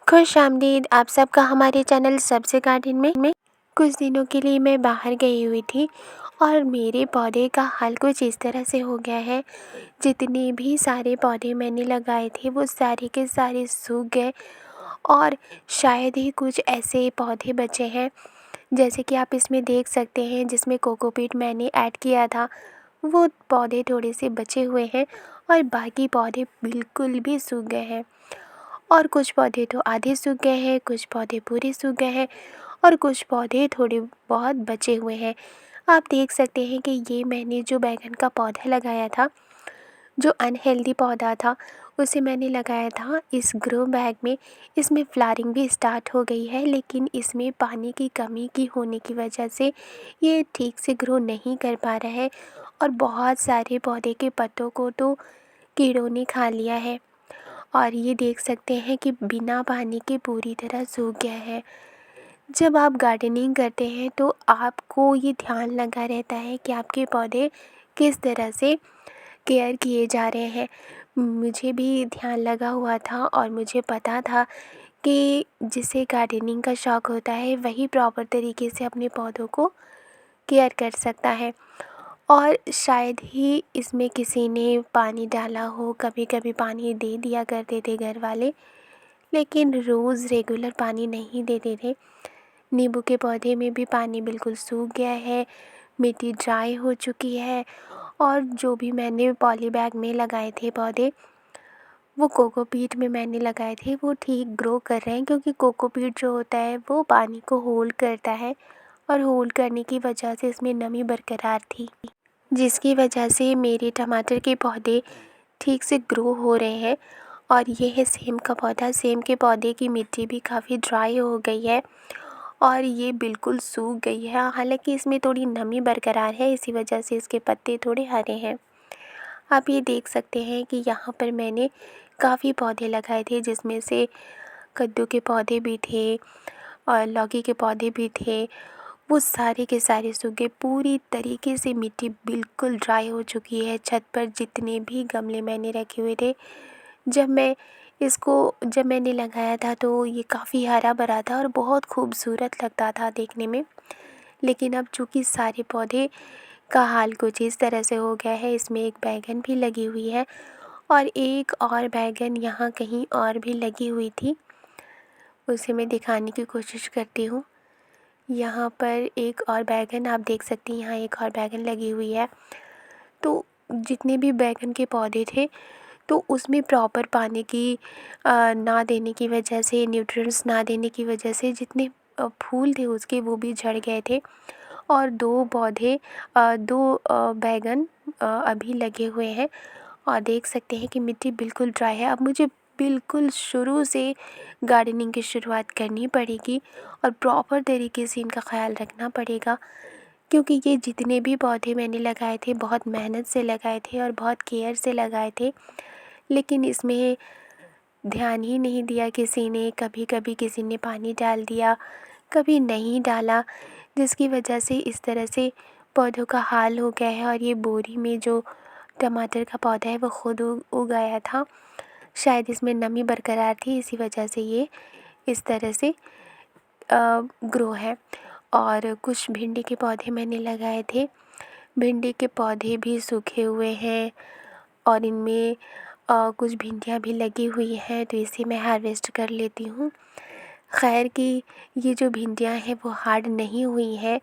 खुश-आमदीद आप सबका हमारे चैनल सब्ज़ी गार्डन में। कुछ दिनों के लिए मैं बाहर गई हुई थी और मेरे पौधे का हाल कुछ इस तरह से हो गया है। जितने भी सारे पौधे मैंने लगाए थे वो सारे के सारे सूख गए और शायद ही कुछ ऐसे पौधे बचे हैं, जैसे कि आप इसमें देख सकते हैं जिसमें कोकोपीट मैंने ऐड किया था, वो पौधे थोड़े से बचे हुए हैं और बाकी पौधे बिल्कुल भी सूख गए हैं। और कुछ पौधे तो आधे सूख गए हैं, कुछ पौधे पूरे सूख गए हैं और कुछ पौधे थोड़े बहुत बचे हुए हैं। आप देख सकते हैं कि ये मैंने जो बैंगन का पौधा लगाया था, जो अनहेल्दी पौधा था, उसे मैंने लगाया था इस ग्रो बैग में। इसमें फ्लावरिंग भी स्टार्ट हो गई है, लेकिन इसमें पानी की कमी की होने की वजह से ये ठीक से ग्रो नहीं कर पा रहा है और बहुत सारे पौधे के पत्तों को तो कीड़ों ने खा लिया है। और ये देख सकते हैं कि बिना पानी के पूरी तरह सूख गया है। जब आप गार्डनिंग करते हैं तो आपको ये ध्यान लगा रहता है कि आपके पौधे किस तरह से केयर किए जा रहे हैं। मुझे भी ध्यान लगा हुआ था और मुझे पता था कि जिसे गार्डनिंग का शौक़ होता है वही प्रॉपर तरीके से अपने पौधों को केयर कर सकता है। और शायद ही इसमें किसी ने पानी डाला हो, कभी-कभी पानी दे दिया करते थे घर वाले, लेकिन रोज़ रेगुलर पानी नहीं देते थे। नींबू के पौधे में भी पानी बिल्कुल सूख गया है, मिट्टी ड्राई हो चुकी है और जो भी मैंने पॉली बैग में लगाए थे पौधे, वो कोकोपीट में मैंने लगाए थे, वो ठीक ग्रो कर रहे हैं, क्योंकि कोकोपीट जो होता है वो पानी को होल्ड करता है और होल्ड करने की वजह से इसमें नमी बरकरार थी, जिसकी वजह से मेरे टमाटर के पौधे ठीक से ग्रो हो रहे हैं। और ये है सेम का पौधा। सेम के पौधे की मिट्टी भी काफ़ी ड्राई हो गई है और ये बिल्कुल सूख गई है। हालांकि इसमें थोड़ी नमी बरकरार है, इसी वजह से इसके पत्ते थोड़े हरे हैं। आप ये देख सकते हैं कि यहाँ पर मैंने काफ़ी पौधे लगाए थे, जिसमें से कद्दू के पौधे भी थे और लौकी के पौधे भी थे। वो सारे के सारे सूख गए, पूरी तरीके से मिट्टी बिल्कुल ड्राई हो चुकी है। छत पर जितने भी गमले मैंने रखे हुए थे, जब मैंने लगाया था तो ये काफ़ी हरा भरा था और बहुत खूबसूरत लगता था देखने में। लेकिन अब चूँकि सारे पौधे का हाल कुछ इस तरह से हो गया है, इसमें एक बैंगन भी लगी हुई है और एक और बैंगन यहाँ कहीं और भी लगी हुई थी, उसे मैं दिखाने की कोशिश करती हूँ। यहाँ पर एक और बैगन आप देख सकती हैं, यहाँ एक और बैगन लगी हुई है। तो जितने भी बैगन के पौधे थे, तो उसमें प्रॉपर पानी की ना देने की वजह से, न्यूट्रिएंट्स ना देने की वजह से जितने फूल थे उसके वो भी झड़ गए थे। और दो बैगन अभी लगे हुए हैं और देख सकते हैं कि मिट्टी बिल्कुल ड्राई है। अब मुझे बिल्कुल शुरू से गार्डनिंग की शुरुआत करनी पड़ेगी और प्रॉपर तरीके से इनका ख्याल रखना पड़ेगा, क्योंकि ये जितने भी पौधे मैंने लगाए थे बहुत मेहनत से लगाए थे और बहुत केयर से लगाए थे, लेकिन इसमें ध्यान ही नहीं दिया किसी ने। कभी-कभी किसी ने पानी डाल दिया, कभी नहीं डाला, जिसकी वजह से इस तरह से पौधों का हाल हो गया है। और ये बोरी में जो टमाटर का पौधा है वो खुद उग आया था। शायद इसमें नमी बरकरार थी, इसी वजह से ये इस तरह से ग्रो है। और कुछ भिंडी के पौधे मैंने लगाए थे, भिंडी के पौधे भी सूखे हुए हैं और इनमें कुछ भिंडियाँ भी लगी हुई हैं, तो इसे मैं हार्वेस्ट कर लेती हूँ। खैर कि ये जो भिंडियाँ हैं वो हार्ड नहीं हुई हैं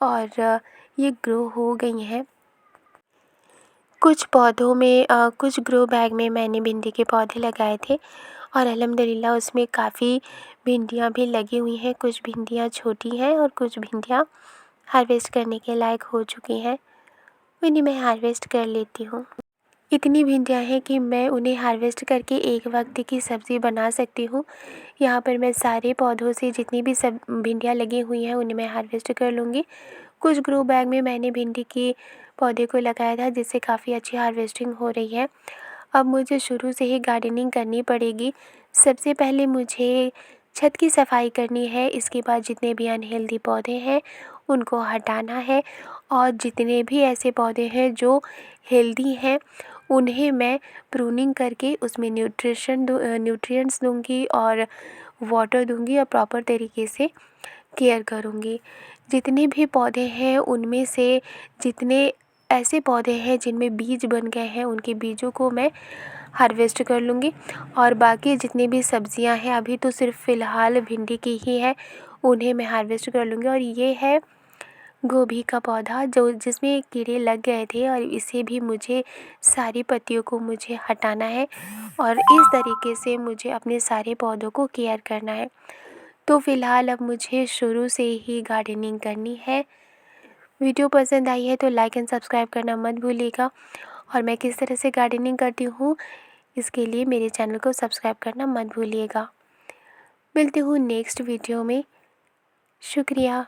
और ये ग्रो हो गई हैं। कुछ पौधों में कुछ ग्रो बैग में मैंने भिंडी के पौधे लगाए थे और अल्हम्दुलिल्लाह उसमें काफ़ी भिंडियाँ भी लगी हुई हैं। कुछ भिंडियाँ छोटी हैं और कुछ भिंडियाँ हार्वेस्ट करने के लायक हो चुकी हैं, उन्हें मैं हार्वेस्ट कर लेती हूँ। इतनी भिंडियाँ हैं कि मैं उन्हें हार्वेस्ट करके एक वक्त की सब्ज़ी बना सकती हूँ। यहाँ पर मैं सारे पौधों से जितनी भी सब भिंडियाँ लगी हुई हैं उन्हें मैं हार्वेस्ट कर लूँगी। कुछ ग्रो बैग में मैंने भिंडी के पौधे को लगाया था, जिससे काफ़ी अच्छी हार्वेस्टिंग हो रही है। अब मुझे शुरू से ही गार्डनिंग करनी पड़ेगी। सबसे पहले मुझे छत की सफाई करनी है, इसके बाद जितने भी अनहेल्दी पौधे हैं उनको हटाना है और जितने भी ऐसे पौधे हैं जो हेल्दी हैं उन्हें मैं प्रूनिंग करके उसमें न्यूट्रिएंट्स दूँगी और वाटर दूँगी और प्रॉपर तरीके से केयर करूँगी। जितने भी पौधे हैं उनमें से जितने ऐसे पौधे हैं जिनमें बीज बन गए हैं उनके बीजों को मैं हार्वेस्ट कर लूँगी। और बाकी जितनी भी सब्जियां हैं, अभी तो सिर्फ फ़िलहाल भिंडी की ही है, उन्हें मैं हार्वेस्ट कर लूँगी। और ये है गोभी का पौधा जो जिसमें कीड़े लग गए थे और इसे भी मुझे सारी पत्तियों को मुझे हटाना है और इस तरीके से मुझे अपने सारे पौधों को केयर करना है। तो फ़िलहाल अब मुझे शुरू से ही गार्डनिंग करनी है। वीडियो पसंद आई है तो लाइक एंड सब्सक्राइब करना मत भूलिएगा। और मैं किस तरह से गार्डनिंग करती हूँ इसके लिए मेरे चैनल को सब्सक्राइब करना मत भूलिएगा। मिलती हूँ नेक्स्ट वीडियो में। शुक्रिया।